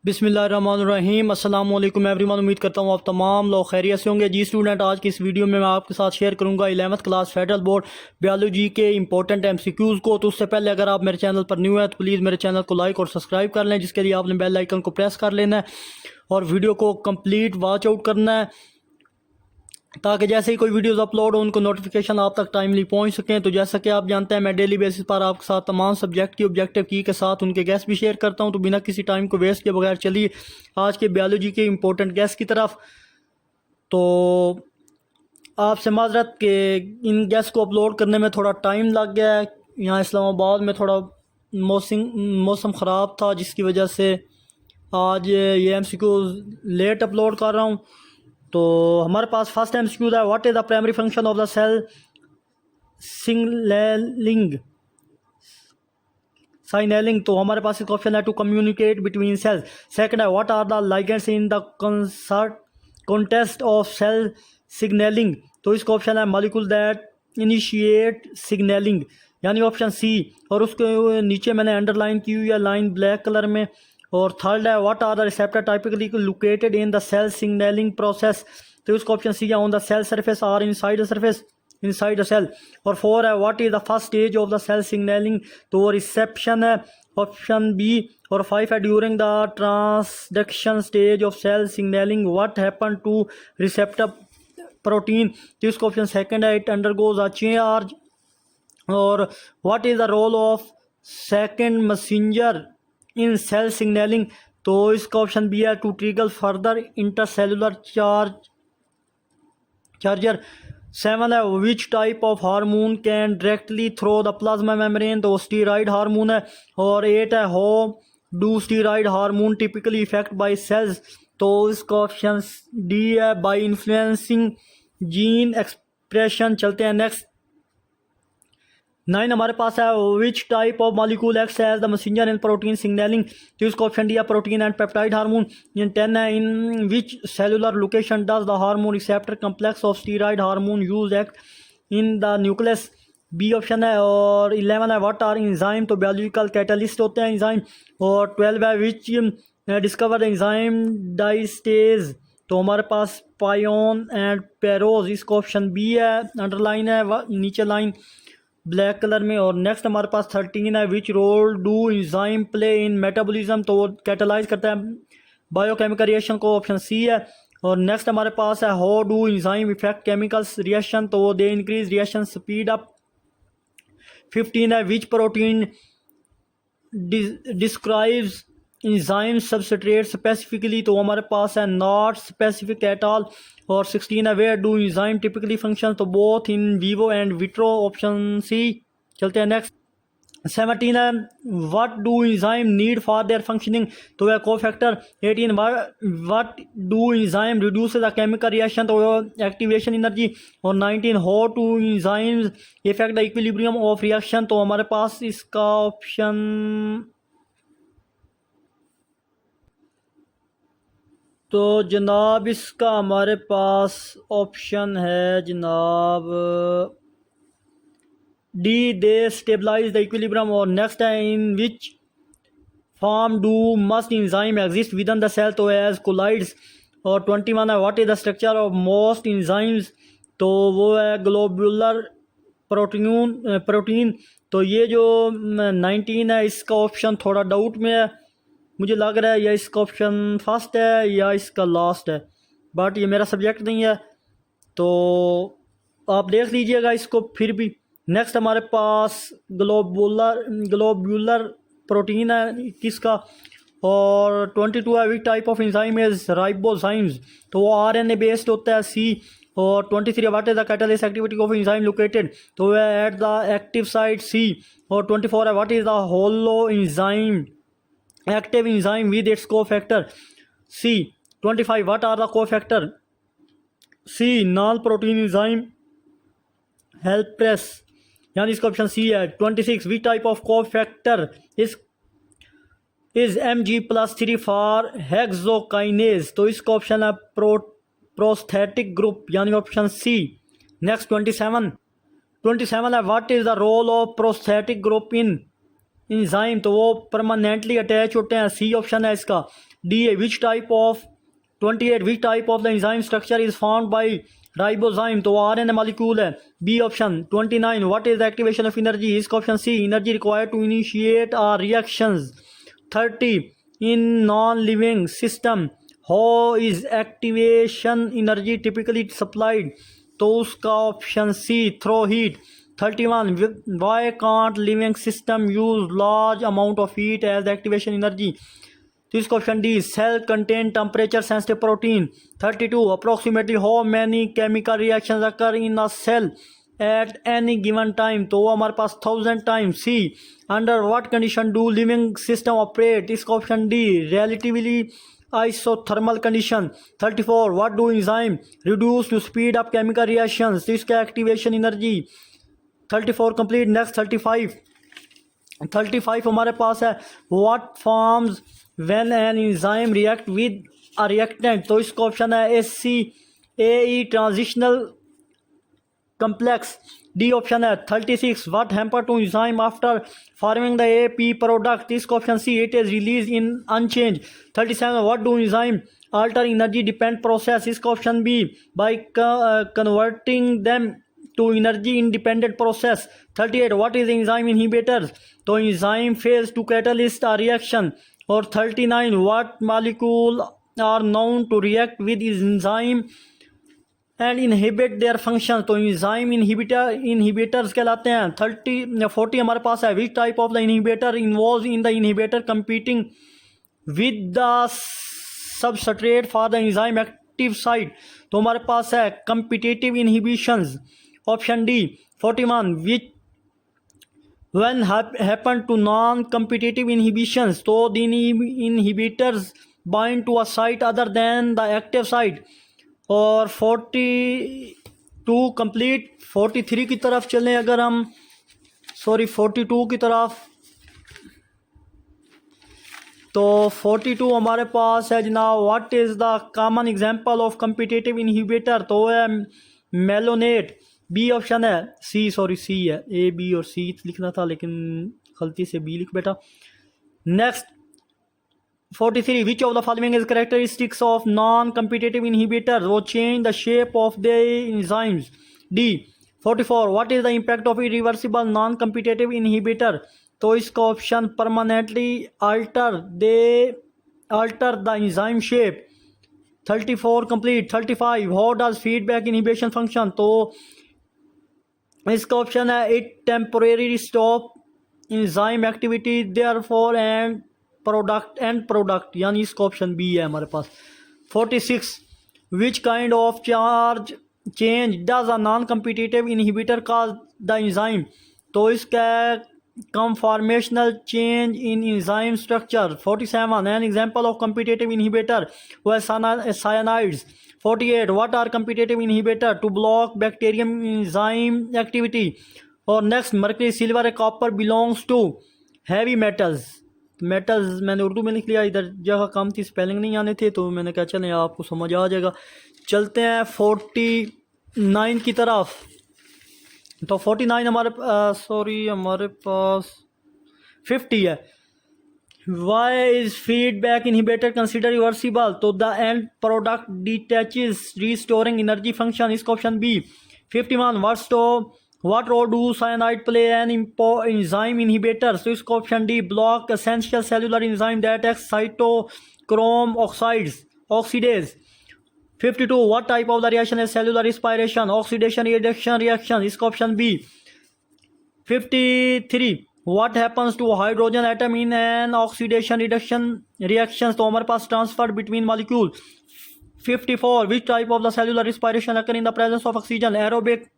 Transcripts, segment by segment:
बिस्मिल्लाहिर्रहमानिर्रहीम अस्सलाम वालेकुम एवरीवन। उम्मीद करता हूँ आप तमाम लोग खैरियत से होंगे। जी स्टूडेंट, आज की इस वीडियो में मैं आपके साथ शेयर करूँगा 11th class federal board biology के इंपॉर्टेंट एमसीक्यूज़ को। तो उससे पहले अगर आप मेरे चैनल पर न्यू है तो प्लीज़ मेरे चैनल को लाइक और सब्सक्राइब कर लें, जिसके लिए आपने बेल आइकन को प्रेस कर लेना है और वीडियो को कम्प्लीट वॉच आउट करना है, ताकि जैसे ही कोई वीडियोस अपलोड हो उनको नोटिफिकेशन आप तक टाइमली पहुंच सकें। तो जैसा कि आप जानते हैं, मैं डेली बेसिस पर आपके साथ तमाम सब्जेक्ट की ऑब्जेक्टिव की के साथ उनके गेस्ट भी शेयर करता हूं। तो बिना किसी टाइम को वेस्ट के बगैर चलिए आज के बायोलॉजी के इंपॉर्टेंट गेस्ट की तरफ। तो आपसे माजरत के इन गेस्ट को अपलोड करने में थोड़ा टाइम लग गया है। यहाँ इस्लामाबाद में थोड़ा मौसम ख़राब था, जिसकी वजह से आज ये MCQ लेट अपलोड कर रहा हूँ। तो हमारे पास फर्स्ट MCQ है, what is the primary function of the cell signaling. तो हमारे पास एक ऑप्शन है, to communicate between cells. Second है, what are the ligands in the context of cell signaling. तो इसका ऑप्शन है, मॉलिक्यूल दैट इनिशिएट सिग्नलिंग, यानी ऑप्शन सी। और उसके नीचे मैंने अंडरलाइन की हुई है लाइन ब्लैक कलर में। और थर्ड है, what are the receptor typically located in the cell signaling process. तो उसका ऑप्शन सी है, ऑन द सेल सरफेस और inside the surface inside the cell. और फोर है, what is the first stage of the cell signaling. तो वो reception है, option B. और फाइव है, during the transduction stage of cell signaling what happen to receptor protein. तो इसका option second है, इट अंडरगोज अ चेंज। और what is the role of second messenger in cell signaling. तो इसका option B है, to trigger further intercellular charger. Seven है, which type of hormone can directly through the plasma membrane. तो steroid hormone है। और eight है, how do steroid hormone typically affect by cells. तो इसका ऑप्शन डी है, by influencing gene expression. चलते हैं नेक्स्ट। 9 हमारे पास है, which type of molecule acts as the messenger in protein signaling. तो इसका ऑप्शन डी है, प्रोटीन एंड पेप्टाइड हार्मोन। 10 है, in which cellular location does the hormone receptor complex of steroid hormone use act in the nucleus. B option है। और 11 है, what are enzyme. तो biological catalyst होते हैं एंजाइम। और 12 है, which discover the enzyme diastase. तो हमारे पास पायोन एंड पेरोज। इसका ऑप्शन बी है, अंडरलाइन है नीचे लाइन ब्लैक कलर में। और नेक्स्ट हमारे पास 13 है, which role do enzyme play in metabolism. तो वो कैटालाइज करता है बायोकेमिकल रिएक्शन को, ऑप्शन सी है। और नेक्स्ट हमारे पास है, how do enzyme effect chemicals reaction. तो वो they increase reaction speed up. 15 है, which protein describes enzyme substrate specifically. तो हमारे पास है, नॉट स्पेसिफिक एट ऑल। और 16 है, where do enzyme typically function. तो both in vivo and vitro, option C. चलते हैं नेक्स्ट। 17 है, what do enzyme need for their functioning. तो वह cofactor. 18 what do enzyme reduce the chemical reaction. तो activation energy. और 19 how to enzymes affect the equilibrium of reaction. तो हमारे पास इसका ऑप्शन, तो जनाब इसका हमारे पास ऑप्शन है जनाब D, they stabilize the equilibrium. और नेक्स्ट है, in which form do must enzyme exist within the cell. तो एज कोलाइड्स। और 21 है, what is the structure of most enzymes. तो वो है ग्लोबुलर प्रोटीन। तो ये जो 19 है, इसका ऑप्शन थोड़ा डाउट में है। मुझे लग रहा है या इसका ऑप्शन फर्स्ट है या इसका लास्ट है, बट ये मेरा सब्जेक्ट नहीं है, तो आप देख लीजिएगा इसको फिर भी। नेक्स्ट हमारे पास ग्लोबुलर प्रोटीन है किसका। और 22 है, which type of enzyme is ribozymes. तो वो RNA बेस्ड होता है, सी। और 23 what is the catalyst activity of enzyme located. तो वह एट द एक्टिव साइट, सी। और 24 है, what is the holo enzyme active enzyme with its cofactor, C. 25 what are the cofactor, C. null protein enzyme help press, यानी इसका option C है। 26 which type of cofactor is Mg+3 for hexokinase। तो इसका option है prosthetic group, यानी option C. Next 27 है, what is the role of prosthetic group in enzyme तो वो परमानेंटली अटैच होते हैं, सी ऑप्शन है इसका। डी है which type of 28 which type of the enzyme structure is found by ribozyme तो आरएनए मॉलिक्यूल है, B option. 29 what is the activation of energy, इसका option C energy required to initiate our reactions. 30 in non living system how is activation energy typically supplied तो उसका option C through heat. 31 why can't living system use large amount of heat as activation energy तो इसका option D cell contain temperature sensitive protein. 32 approximately how many chemical reactions occur in a cell at any given time तो वो हमारे पास 1000 time. C under what condition do living system operate इसका option D relatively isothermal condition। 34 what do enzyme reduce to speed up chemical reactions तो इसका activation energy. 34 complete. Next 35 हमारे पास है what forms when an enzyme react with a reactant तो इसका option है SCAE transitional complex। D option है। 36 what happen to enzyme after forming the AP product इसका option C it is released in unchanged। 37 what do enzyme alter energy dependent process इसका option B by converting them to energy independent process। 38 what is enzyme inhibitors तो enzyme fails to catalyst a reaction। और 39 what molecule are known to react with enzyme and inhibit their function तो enzyme inhibitors कहलाते हैं। 40 हमारे पास है which type of the inhibitor involve in the inhibitor competing with the substrate for the enzyme active site तो हमारे पास है competitive inhibitions option D. 41 which when happen to non competitive inhibitions तो the inhibitors bind to a site other than the active site. और 42 complete. 43 की तरफ चलें अगर हम 42 की तरफ तो 42 हमारे पास है जनाब what is the common example of competitive inhibitor तो है मेलोनेट। बी ऑप्शन है। सी है, ए बी और सी लिखना था लेकिन गलती से बी लिख बैठा। Next 43 which of the following is characteristics of non-competitive inhibitors वो change the shape of the enzymes। D 44 what is the impact of irreversible non-competitive inhibitor तो इसका option permanently alter the enzyme shape। 34 complete। 35 how does feedback inhibition function तो इसका option है it temporarily stop enzyme activity therefore and product यानी इसका option B है हमारे पास। 46 which kind of charge change does a non competitive inhibitor cause the enzyme तो इसका conformational change in enzyme structure. 47 an example of competitive inhibitor व cyanides. 48 what are competitive inhibitor to block bacterium enzyme activity. और next mercury silver copper belongs to heavy metals मैंने उर्दू में लिख लिया, इधर जगह कम थी स्पेलिंग नहीं आने थे तो मैंने कहा चलें आपको समझ आ जाएगा। चलते हैं 49 की तरफ तो 49 हमारे पास 50 है। Why is feedback inhibitor consider reversible तो the end product detaches restoring energy function इसका option B. 51 What role do cyanide play an enzyme inhibitor तो इसका option D block essential cellular enzyme that acts cytochrome oxidase। 52 what type of the reaction is cellular respiration oxidation reduction reaction इसका option B. 53 what happens to hydrogen atom in an oxidation reduction reaction तो हमारे पास transfer between molecule। 54 which type of the cellular respiration occur in the presence of oxygen aerobic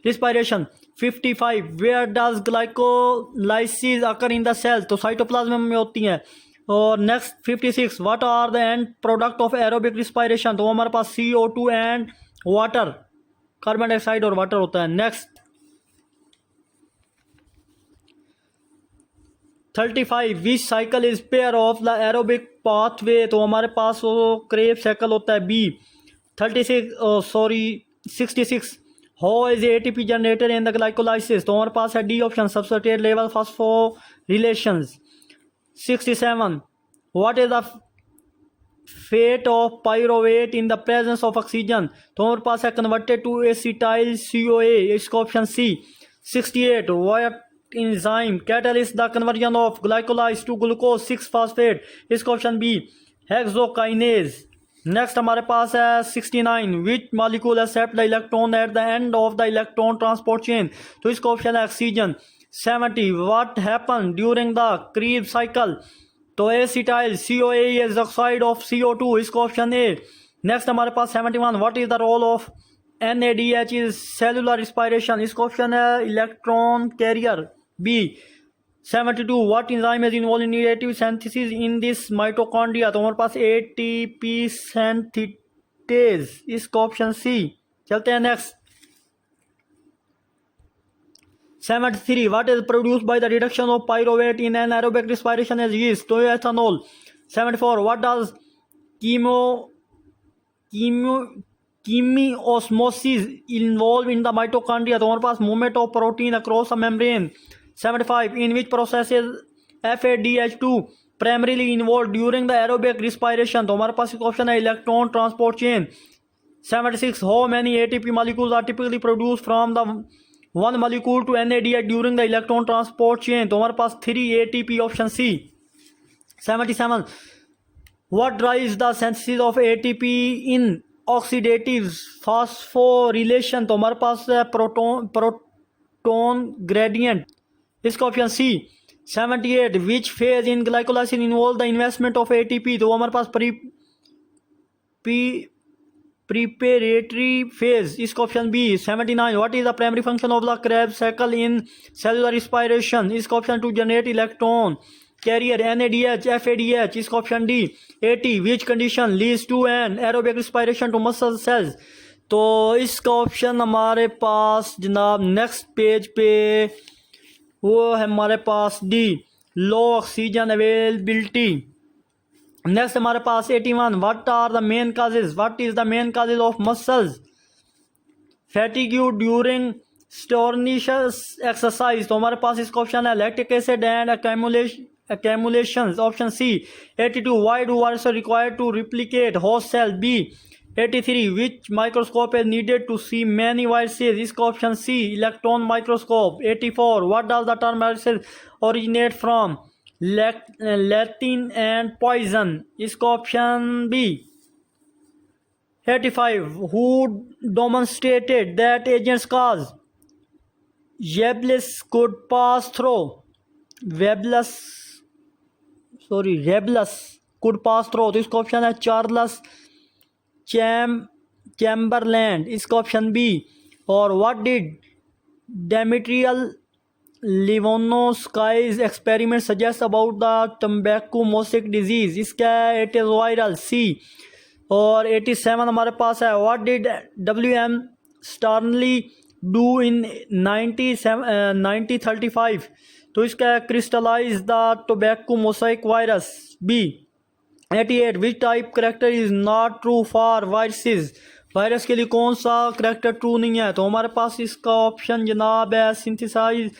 respiration। 55 where does glycolysis occur in the cell तो cytoplasm में होती हैं। और next 56 what are the end product of aerobic respiration तो हमारे पास CO2 and water carbon dioxide और water होता है। Next 35 which cycle is pair of the aerobic pathway तो हमारे पास वो क्रेब साइकिल होता है B. 66 how is ATP generated in the glycolysis? तो हमारे पास है D option, substrate level phosphorylations. 67 what is the fate of pyruvate in the presence of oxygen? तो हमारे पास है कन्वर्टेड टू एसिटाइल CoA, इसका option C. 68 what enzyme catalyst the conversion of glycolyzed to glucose 6 phosphate, इसका option B hexokinase. Next हमारे पास है 69 which molecule accept the electron at the end of the electron transport chain? तो इसका option है oxygen. 70 what happen during the Krebs cycle? तो acetyl CoA is oxide of CO2, इसका option A. Next हमारे पास 71 what is the role of NADH is cellular respiration, इसका option है electron carrier, B. 72 what enzyme is involve in nucleotide synthesis in this mitochondria? तो हमारे पास ATP synthetase, इसका option C. चलते हैं next. 73 what is produced by the reduction of pyruvate in anaerobic respiration as yeast? तो ethanol. 74 what does chemiosmosis involve in the mitochondria? तो हमारे पास movement of protein across a membrane. 75 in which processes FADH2 primarily involve during the aerobic respiration? तो हमारे पास option है electron transport chain. 76 how many ATP molecules are typically produce from the one molecule to NADH during the electron transport chain? तो हमारे पास 3 ATP, option C. 77 what drives the synthesis of ATP in oxidative phosphorylation? तो हमारे पास है proton gradient, इसका option C. 78 which phase in glycolysis involve the investment of ATP? तो हमारे पास प्रिपेरेटरी फेज, इसका option B. 79 what is the primary function of the Krebs cycle in cellular respiration? इसका option to generate electron carrier NADH FADH, इसका option D. 80 which condition leads to an aerobic respiration to muscle cells? तो इसका option हमारे पास जनाब next page पे वो है हमारे पास D, low oxygen availability. Next हमारे पास 81 what are the main causes, what is the main causes of muscles fatigue during strenuous exercise? तो हमारे पास इसका ऑप्शन है lactic acid and accumulations, option C। 82 why do viruses require to replicate host cell? B। 83 which microscope is needed to see many viruses? इसका option C electron microscope। 84 what does the term viruses originate from? Latin and poison, इसका option B। 85 who demonstrated that agents cause Yeblus could pass through Rebelus could pass through? तो इसका option है Charles Chamberland, इसका option B. और what did Dmitri Ivanovsky experiment suggest about the tobacco mosaic disease? इसका it is viral, C. और 87 हमारे पास है what did WM Stanley do in 1935? तो इसका crystallize the tobacco mosaic virus, B. 88 which type character is not true for viruses? Virus के लिए कौन सा करेक्टर ट्रू नहीं है? तो हमारे पास इसका ऑप्शन जनाब है synthesize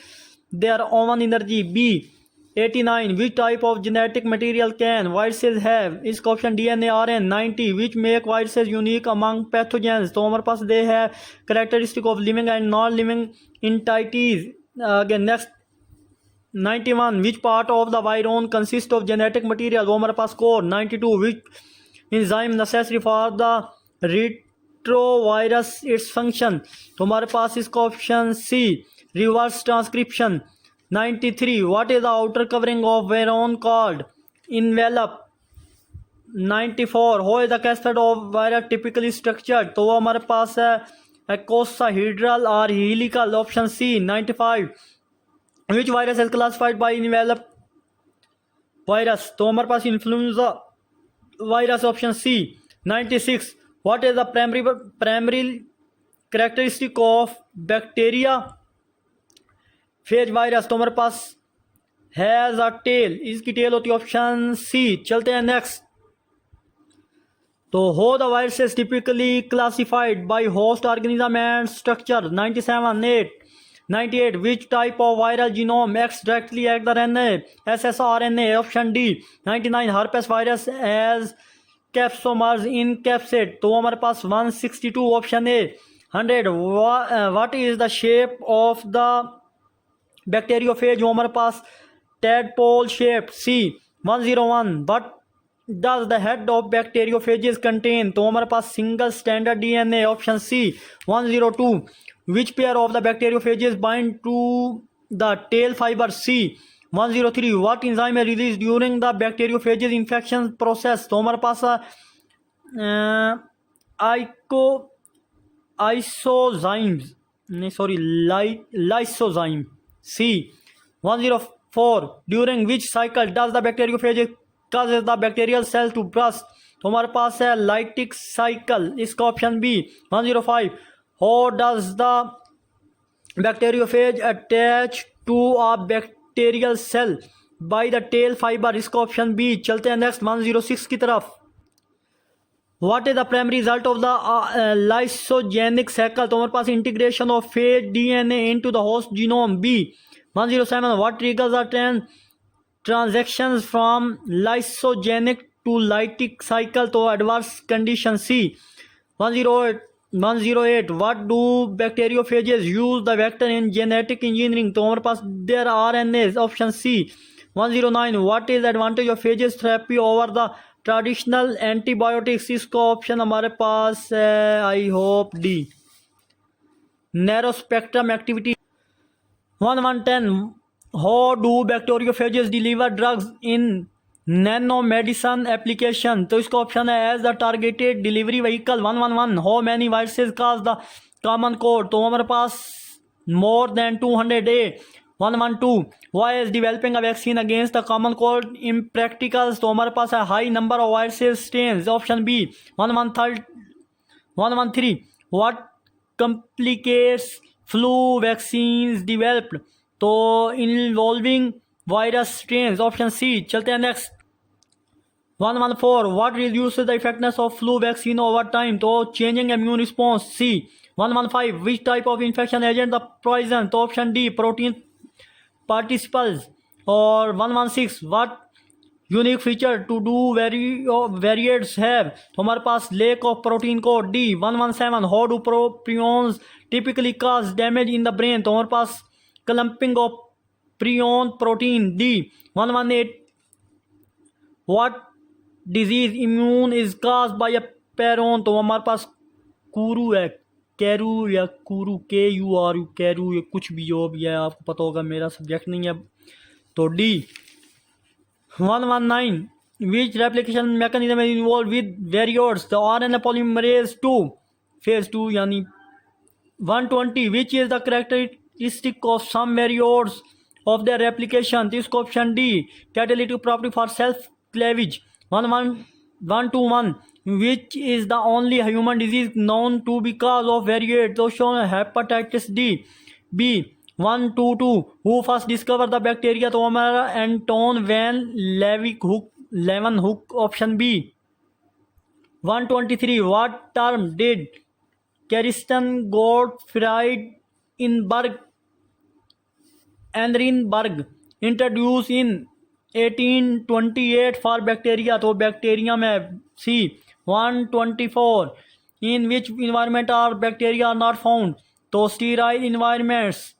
their own energy, B. 89 which type of genetic material can viruses have? इसका option DNA RN। 90 which make viruses unique among pathogens? तो हमारे पास दे है characteristic of living and non living entities. Again next 91 which part of the virion consist of genetic material? वो हमारे पास core. 92 which enzyme necessary for the retrovirus its function? तो हमारे पास इसका option C reverse transcription. 93 what is the outer covering of virion called? Envelope. 94 how is the cascade of virus typically structured? तो वो हमारे पास है एकोसाहेड्रल और helical, option C. 95 which virus is classified by envelope virus? तो हमारे पास influenza virus, option C. 96 what is the primary characteristic of bacteria phage virus? तो हमारे पास हैज अ टेल, इसकी टेल होती है, ऑप्शन सी। चलते हैं नेक्स्ट। तो how the virus is typically classified by host organism and structure. 97, 8, 98. Which type of viral genome acts directly at the RNA? ssRNA. Option D. 99. Herpes virus as capsomers encapsulate. तो हमारे पास 162 option A. 100. What is the shape of the bacteriophage? जो हमारे पास tadpole shaped. C. 101. What does the head of bacteriophages contain? तो हमारे पास single standard DNA. Option C. 102. Which pair of the bacteriophages bind to the tail fiber? C. 103. What enzyme is released during the bacteriophages infection process? तो हमारे पास isozymes, नहीं sorry, lysozyme. C. 104. During which cycle does the bacteriophage causes the bacterial cell to burst? तो हमारे पास है lytic cycle, इसका option B. 105. How does the bacteriophage attach to a bacterial cell? by the tail fiber, इसका option B. चलते हैं next 106 की तरफ. What is the primary result of the lysogenic cycle? तो हमारे पास integration of phage DNA into the host genome. B. 107. What triggers the transactions from lysogenic to lytic cycle? तो adverse condition. C. 108. What do bacteriophages use the vector in genetic engineering? तो हमारे पास their RNAs. Option C. 109. What is the advantage of phages therapy over the traditional antibiotics? इसका option हमारे पास है I hope D. Narrow spectrum activity. 1110. How do bacteriophages deliver drugs in nano medicine application? तो इसका option है as the targeted delivery vehicle. 111. How many viruses cause the common cold? तो हमारे पास more than 200. A. 112. Why is developing a vaccine against the common cold impractical? तो हमारे पास है high number of viruses strains. Option B. 113. What complicates flu vaccines developed? तो involving virus strains. Option C. चलते हैं next. 114. What reduces the effectiveness of flu vaccine over time? तो changing immune response. C. 115. Which type of infection agent the poison? तो option D. Protein participles. और 116. What unique feature to do variates have? तो हमारे पास lack of protein को. D. 117. How do prions typically cause damage in the brain? तो हमारे पास clumping of prion protein. D. 118. What disease immune is caused by a peron? तो हमारे पास कुरु है, Carew या कुरु, KURU, कैरू, या कुछ भी जो भी है, आपको पता होगा, मेरा सब्जेक्ट नहीं है. तो D. 119. Which replication mechanism is involve with viroids? The RNA polymerase 2 phase 2 यानी. 120. Which is the characteristic of some viroids of the replication? इसको option D. Catalytic property for self cleavage. 121. Which is the only human disease known to be cause of variant? तो shown hepatitis D. B. 122. Who first discovered the bacteria? तो हमारा Anton van Leeuwenhoek. Option B. 123. What term did Christian Gottfried Ehrenberg introduce in 1828 for bacteria? तो bacteria में. C. 124. In which environment are bacteria not found? तो sterile environments.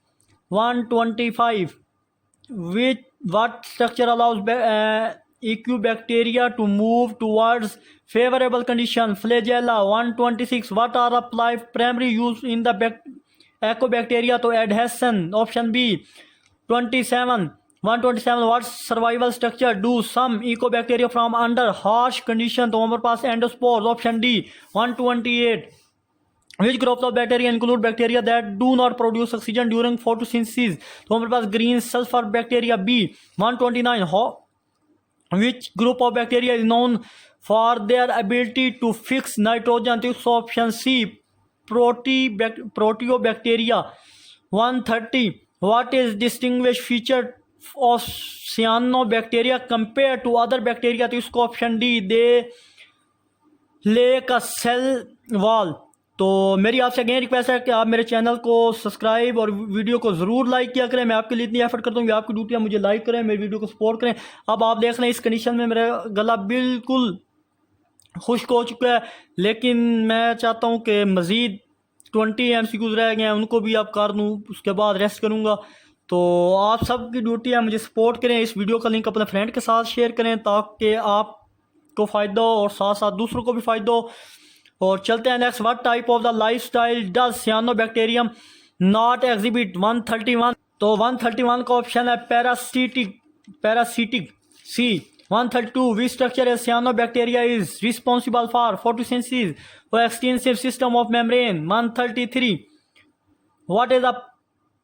125. What structure allows Ecubacteria to move towards favorable condition? Flagella. 126. What are the primary use in the Ecobacteria? तो adhesion. Option B. 127. What survival structure do some ecobacteria from under harsh condition? तो हमारे पास endospores. Option D. 128. Which groups of bacteria include bacteria that do not produce oxygen during photosynthesis? तो हमारे पास green sulfur bacteria. B. 129. Which group of bacteria is known for their ability to fix nitrogen? तो option C. Proteobacteria. 130. What is distinguished feature of cyanobacteria compared to other bacteria? तो इसको option D. दे ले का cell wall. तो मेरी आपसे again request है कि आप मेरे चैनल को सब्सक्राइब और वीडियो को ज़रूर लाइक किया करें। मैं आपके लिए इतनी एफर्ट करता हूँ कि आपकी ड्यूटी है मुझे लाइक करें, मेरी वीडियो को सपोर्ट करें। अब आप देख रहे हैं इस कंडीशन में मेरा गला बिल्कुल खुश्क हो चुका है, लेकिन मैं चाहता हूँ कि मज़ीद 20 MCQs रह गए हैं, उनको भी आप कर दूँ, उसके बाद रेस्ट करूँगा। तो आप सब की ड्यूटी है मुझे सपोर्ट करें। इस वीडियो का लिंक अपने फ्रेंड के साथ शेयर करें ताकि आपको फ़ायदा हो और साथ साथ दूसरों को भी फ़ायदा हो। और चलते हैं next. What type of the lifestyle does cyanobacterium not exhibit? 131। तो 131 का ऑप्शन है पैरासिटिक सी। 132 विच स्ट्रक्चर है cyanobacteria is responsible for photosynthesis और extensive system of membrane? 133 what is the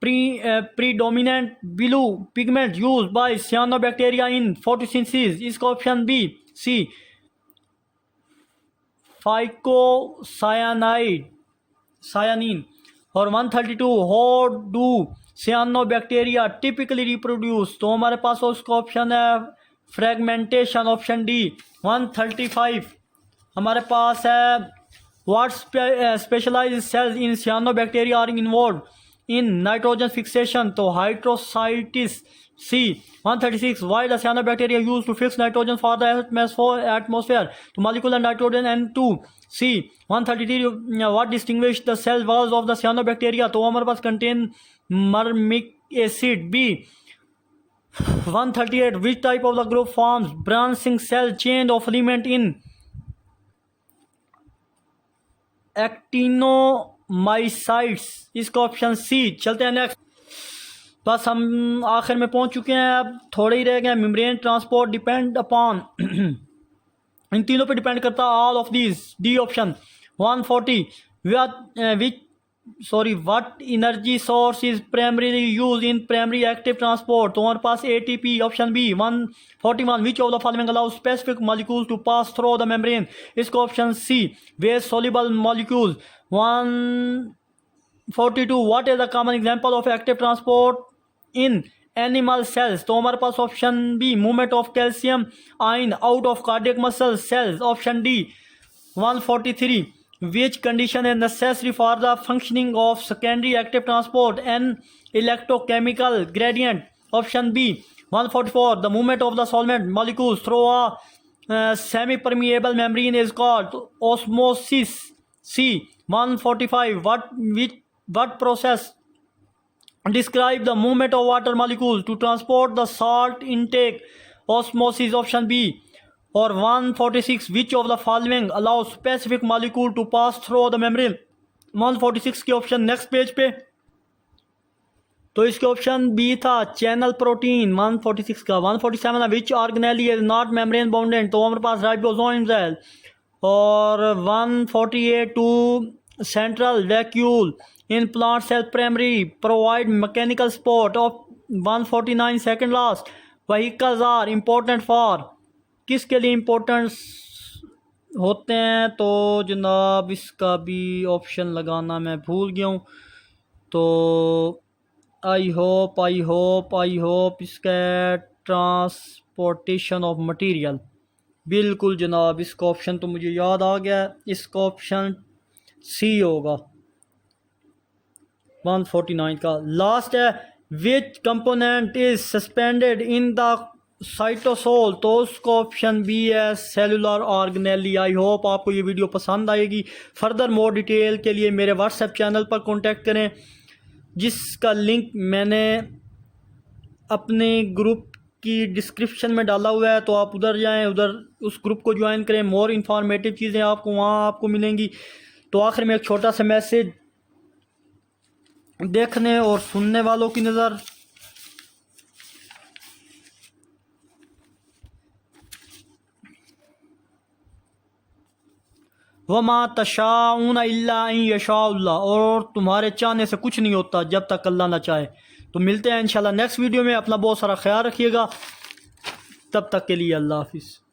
predominant blue pigment used by cyanobacteria in photosynthesis? इसका option B C phycocyanin. और 132 how do cyanobacteria typically reproduce? तो हमारे पास उसका option है fragmentation, option D. 135 हमारे पास है what specialized cells in cyanobacteria are involve in nitrogen fixation? तो heterocysts C. 136 why the cyanobacteria use to fix nitrogen for the atmosphere? तो molecular nitrogen N2 C. 133 what distinguish the cell walls of the cyanobacteria? तो हमारे पास contain muramic acid B. 138 which type of the group forms branching cell chain of element in actinomycetes? इसका option C. चलते हैं next. बस हम आखिर में पहुंच चुके हैं, अब थोड़े ही रह गए। मेम्ब्रेन ट्रांसपोर्ट डिपेंड अपॉन इन तीनों पे डिपेंड करता है all of these. D option. 140 what energy source is primarily use in primary active transport? तो हमारे पास ATP, option B. 141 which of the following allow specific molecules to pass through the membrane? इसका option C west soluble molecules. 142 what is the common example of active transport in animal cells? तो हमारे पास option B movement of calcium ion out of cardiac muscle cells, option D. 143 which condition is necessary for the functioning of secondary active transport? An electrochemical gradient, option B. 144 the movement of the solvent molecules through a semi-permeable membrane is called osmosis C. 145 what process describe the movement of water molecules to transport the salt intake? Osmosis, option B. और 146 which of the following allow specific molecule to pass through the membrane? 146 के option next page पे। तो इसके option B था channel protein 146 का। 147 which organelle is not membrane bounded? तो हमारे पास राइबोसोम्स है। और 148 to central vacuole in plant cell primary provide mechanical support of 149 second last vehicles are important for? किसके लिए इम्पोर्टेंस होते हैं? तो जनाब इसका भी ऑप्शन लगाना मैं भूल गया हूँ। तो आई होप इसका ट्रांसपोर्टेशन ऑफ मटेरियल। बिल्कुल जनाब, इसका ऑप्शन तो मुझे याद आ गया, इसका ऑप्शन सी होगा 149 का। लास्ट है विच component is suspended in the cytosol? तो उसका ऑप्शन बी है सेलुलर ऑर्गेनेली। आई होप आपको ये वीडियो पसंद आएगी। फर्दर मोर डिटेल के लिए मेरे व्हाट्सएप चैनल पर कांटेक्ट करें, जिसका लिंक मैंने अपने ग्रुप की डिस्क्रिप्शन में डाला हुआ है। तो आप उधर जाएं, उधर उस ग्रुप को ज्वाइन करें। मोर इन्फॉर्मेटिव चीज़ें आपको वहाँ आपको मिलेंगी। तो आखिर में एक छोटा सा मैसेज देखने और सुनने वालों की नज़र। वमा तशाऊन इल्ला अन यशाअल्लाह, और तुम्हारे चाहने से कुछ नहीं होता जब तक अल्लाह ना चाहे। तो मिलते हैं इंशाल्लाह नेक्स्ट वीडियो में। अपना बहुत सारा ख्याल रखिएगा। तब तक के लिए अल्लाह हाफिज़।